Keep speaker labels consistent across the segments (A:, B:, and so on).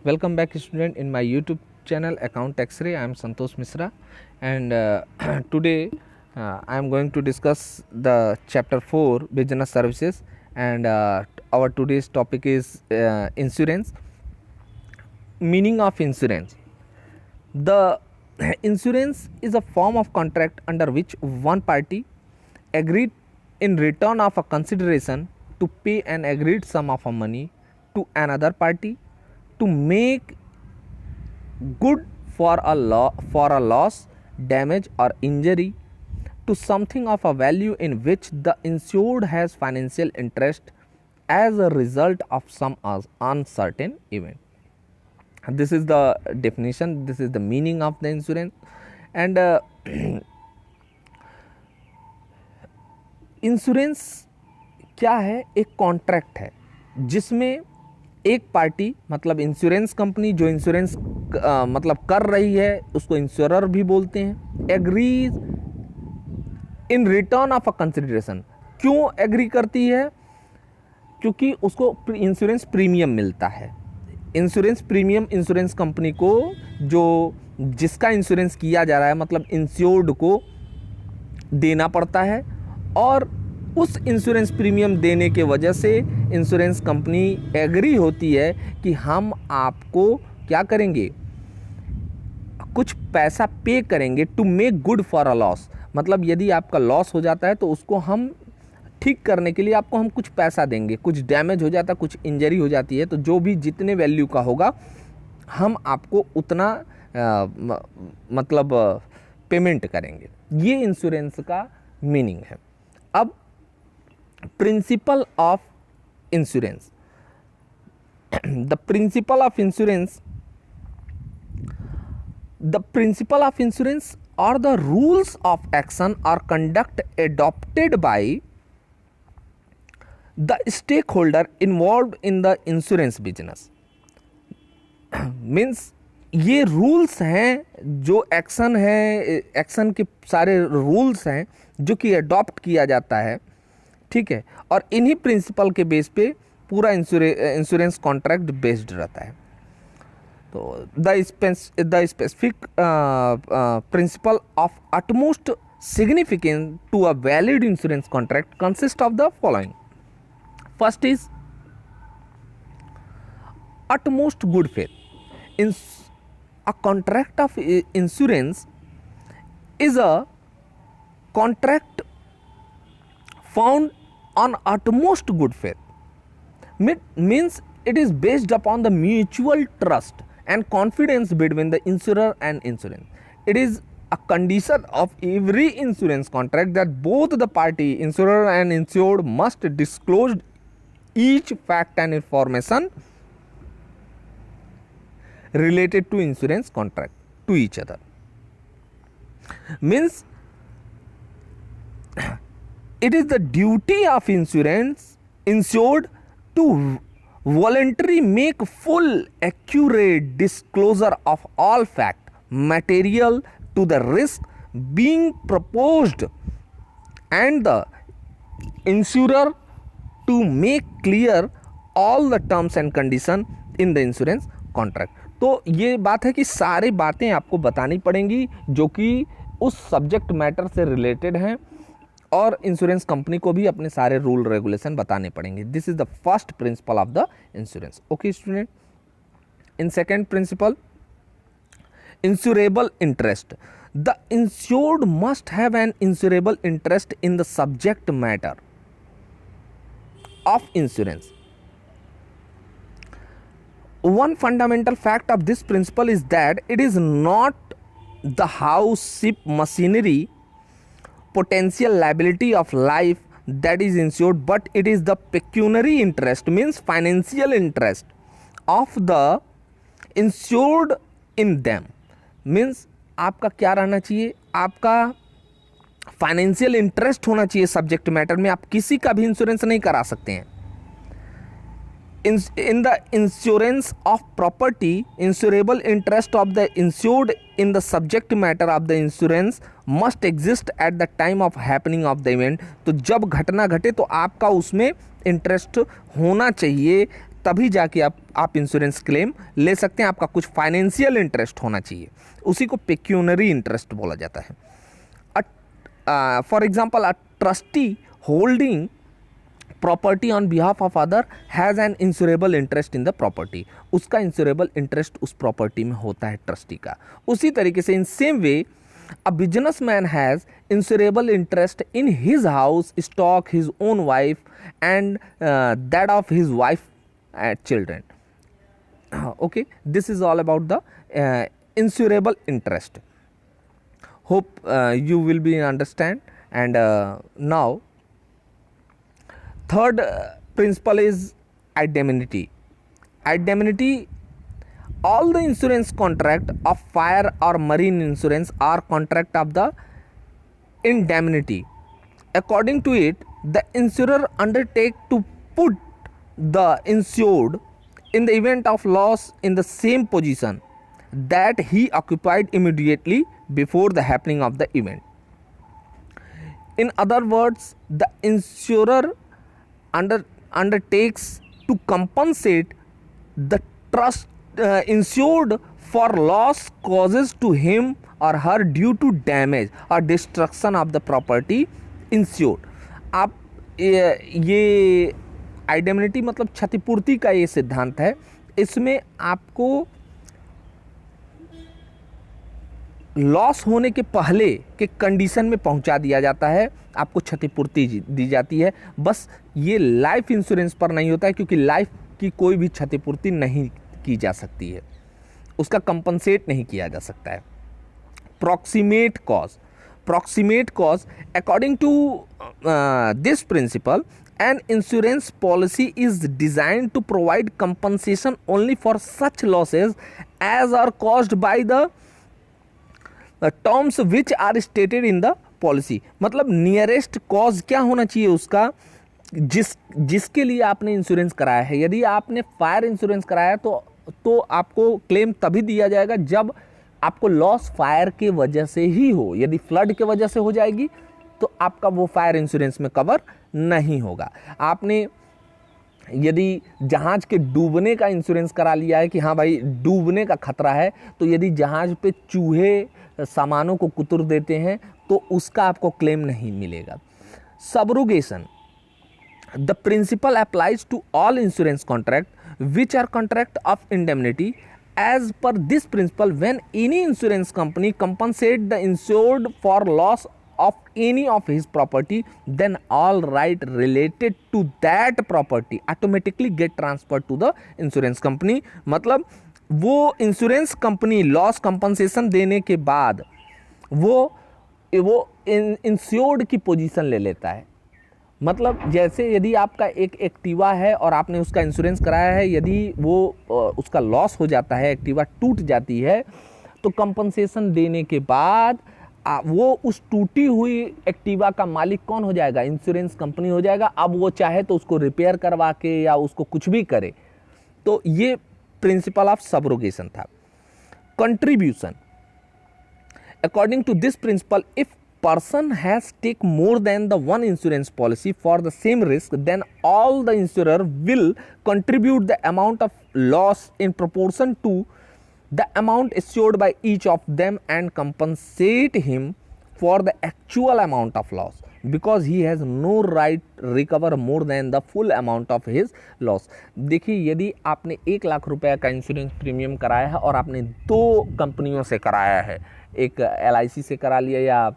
A: Welcome back, student, in my YouTube channel Account X-Ray. I am Santosh Misra, and today I am going to discuss the chapter 4 business services, and our today's topic is insurance. Meaning of insurance. The insurance is a form of contract under which one party agreed in return of a consideration to pay an agreed sum of money to another party to make good for a loss, damage, or injury to something of a value in which the insured has financial interest as a result of some uncertain event. This is the definition, this is the meaning of the insurance. And insurance क्या है? एक contract है जिसमें एक party मतलब insurance company जो insurance मतलब कर रही है उसको इंश्योरर भी बोलते हैं, agrees in return of a consideration. क्यों एग्री करती है? क्योंकि उसको इंश्योरेंस प्रीमियम मिलता है। इंश्योरेंस प्रीमियम इंश्योरेंस कंपनी को जो जिसका इंश्योरेंस किया जा रहा है मतलब इंश्योर्ड को देना पड़ता है, और उस इंश्योरेंस प्रीमियम देने के वजह से इंश्योरेंस कंपनी एग्री होती है कि हम आपको क्या करेंगे, कुछ पैसा पे करेंगे to make good for a loss. मतलब यदि आपका लॉस हो जाता है तो उसको हम ठीक करने के लिए आपको हम कुछ पैसा देंगे, कुछ डैमेज हो जाता है, कुछ इंजरी हो जाती है तो जो भी जितने वैल्यू का होगा हम आपको उतना मतलब पेमेंट करेंगे। ये इंश्योरेंस का मीनिंग है। अब principle of insurance, the principle of insurance are the rules of action or conduct adopted by the stakeholder involved in the insurance business. Means ये रूल्स हैं जो एक्शन है, एक्शन के सारे रूल्स हैं जो कि अडॉप्ट किया जाता है, ठीक है, और इन्हीं प्रिंसिपल के बेस पे पूरा इंश्योरेंस कॉन्ट्रैक्ट बेस्ड रहता है। तो the specific principle of utmost significance to a valid insurance contract consist of the following. First is utmost good faith. A contract of insurance is a contract found on utmost good faith. Means it is based upon the mutual trust and confidence between the insurer and insurance. It is a condition of every insurance contract that both the party, insurer and insured, must disclose each fact and information related to insurance contract to each other. Means it is the duty of insured to voluntarily make full accurate disclosure of all fact material to the risk being proposed, and the insurer to make clear all the terms and condition in the insurance contract. तो ये बात है कि सारी बातें आपको बतानी पड़ेंगी जो कि उस सब्जेक्ट मैटर से रिलेटेड हैं, और इंश्योरेंस कंपनी को भी अपने सारे रूल रेगुलेशन बताने पड़ेंगे। This is the first principle of the insurance. Okay student, in second principle, insurable interest. The insured must have an insurable interest in the subject matter of insurance. One fundamental fact of this principle is that it is not the house, ship, machinery, potential liability of life that is insured, but it is the pecuniary interest, means financial interest of the insured in them. Means आपका क्या रहना चाहिए, आपका financial interest होना चाहिए subject matter में। आप किसी का भी इंश्योरेंस नहीं करा सकते हैं। In the insurance of property, insurable interest of the insured in the subject matter of the insurance must exist at the time of happening of the event. तो जब घटना घटे तो आपका उसमें इंटरेस्ट होना चाहिए तभी जाके आप इंश्योरेंस क्लेम ले सकते हैं। आपका कुछ फाइनेंशियल इंटरेस्ट होना चाहिए, उसी को पेक्यूनरी इंटरेस्ट बोला जाता है। For example, a trustee holding property on behalf of other has an insurable interest in the property. उसका इंश्योरेबल इंटरेस्ट उस प्रॉपर्टी में होता है ट्रस्टी का। उसी तरीके से in same way a businessman has insurable interest in his house, stock, his own wife and that of his wife and children. Okay, this is all about the insurable interest. Hope you will be understand. And now third principle is indemnity. Indemnity. All the insurance contract of fire or marine insurance are contract of the indemnity. According to it, the insurer undertake to put the insured in the event of loss in the same position that he occupied immediately before the happening of the event. In other words, the insurer undertakes to compensate the trust insured for loss causes to him or her due to damage or destruction of the property insured. आप ये आइडेमिनिटी मतलब क्षतिपूर्ति का ये सिद्धांत है। इसमें आपको लॉस होने के पहले के कंडीशन में पहुंचा दिया जाता है, आपको क्षतिपूर्ति दी जाती है। बस ये लाइफ इंश्योरेंस पर नहीं होता है, क्योंकि लाइफ की कोई भी क्षतिपूर्ति नहीं की जा सकती है, उसका कंपनसेट नहीं किया जा सकता है। Proximate cause according to this principle an insurance policy is designed to provide compensation only for such losses as are caused by the terms which are stated in the policy. मतलब nearest cause क्या होना चाहिए उसका, जिसके लिए आपने insurance कराया है। यदि आपने फायर इंश्योरेंस कराया तो आपको क्लेम तभी दिया जाएगा जब आपको लॉस फायर के वजह से ही हो। यदि फ्लड के वजह से हो जाएगी तो आपका वो फायर इंश्योरेंस में कवर नहीं होगा। आपने यदि जहाज के डूबने का इंश्योरेंस करा लिया है कि हाँ भाई डूबने का खतरा है, तो यदि जहाज पे चूहे सामानों को कुतर देते हैं तो उसका आपको क्लेम नहीं मिलेगा। Subrogation, the principle applies to all insurance contract which are contract of indemnity. As per this principle, when any insurance company compensate the insured for loss of any of his property, then all right related to that property automatically get transferred to the insurance company. मतलब वो insurance company loss compensation देने के बाद वो insured की position ले लेता है। मतलब जैसे यदि आपका एक एक्टिवा है और आपने उसका इंश्योरेंस कराया है, यदि वो उसका लॉस हो जाता है, एक्टिवा टूट जाती है, तो कंपनसेशन देने के बाद वो उस टूटी हुई एक्टिवा का मालिक कौन हो जाएगा? इंश्योरेंस कंपनी हो जाएगा। अब वो चाहे तो उसको रिपेयर करवा के या उसको कुछ भी करे। तो ये प्रिंसिपल ऑफ सबरोगेशन था। Contribution, according to this principle, if person has take more than the one insurance policy for the same risk, then all the insurer will contribute the amount of loss in proportion to the amount assured by each of them and compensate him for the actual amount of loss, because he has no right recover more than the full amount of his loss. देखिए, यदि आपने 1 लाख रुपए का insurance premium कराया है और आपने 2 कंपनियों से कराया है, एक LIC से करा लिया या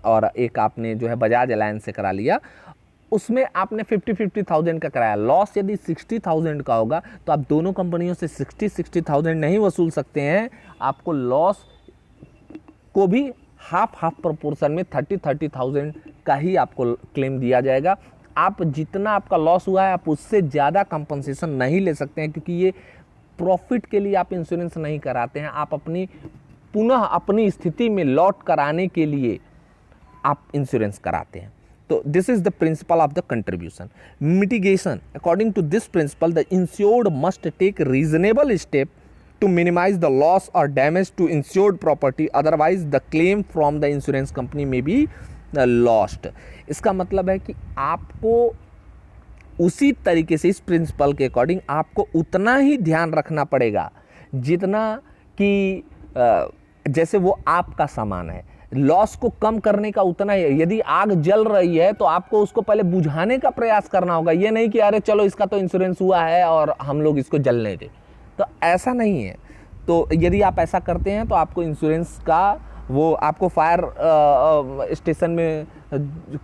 A: और एक आपने जो है बजाज अलायंस से करा लिया, उसमें आपने 50,000 का कराया। लॉस यदि 60,000 का होगा तो आप दोनों कंपनियों से 60,000 नहीं वसूल सकते हैं। आपको लॉस को भी हाफ प्रोपोर्शन में 30,000 का ही आपको क्लेम दिया जाएगा। आप जितना आपका लॉस हुआ है आप उससे ज़्यादा कंपनसेशन नहीं ले सकते हैं, क्योंकि ये प्रॉफिट के लिए आप इंश्योरेंस नहीं कराते हैं, आप पुनः अपनी स्थिति में लौट कराने के लिए आप इंश्योरेंस कराते हैं। तो this is the principle of the contribution. Mitigation, according to this principle, the insured must take reasonable step to minimise the loss और damage to insured property, otherwise the claim from the insurance company may be lost. इसका मतलब है कि आपको उसी तरीके से इस प्रिंसिपल के अकॉर्डिंग आपको उतना ही ध्यान रखना पड़ेगा जितना कि जैसे वो आपका सामान है, लॉस को कम करने का उतना ही। यदि आग जल रही है तो आपको उसको पहले बुझाने का प्रयास करना होगा, ये नहीं कि अरे चलो इसका तो इंश्योरेंस हुआ है और हम लोग इसको जलने दें, तो ऐसा नहीं है। तो यदि आप ऐसा करते हैं तो आपको इंश्योरेंस का वो आपको फायर स्टेशन में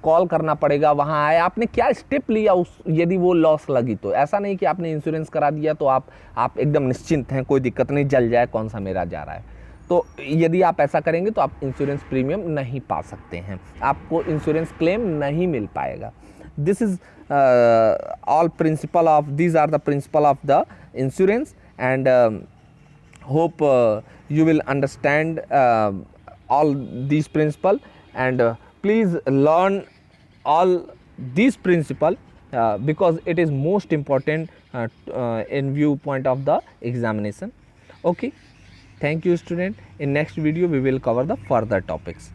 A: कॉल करना पड़ेगा, वहाँ आए आपने क्या स्टेप लिया उस यदि वो लॉस लगी तो। ऐसा नहीं कि आपने इंश्योरेंस करा दिया तो आप एकदम निश्चिंत हैं, कोई दिक्कत नहीं, जल जाए कौन सा मेरा जा रहा है। तो यदि आप ऐसा करेंगे तो आप इंश्योरेंस प्रीमियम नहीं पा सकते हैं, आपको इंश्योरेंस क्लेम नहीं मिल पाएगा। This is all principle of these are the principle of the insurance and hope you will understand all these principle and please learn all these principle because it is most important in viewpoint of the examination. Okay, thank you student. In next video we will cover the further topics.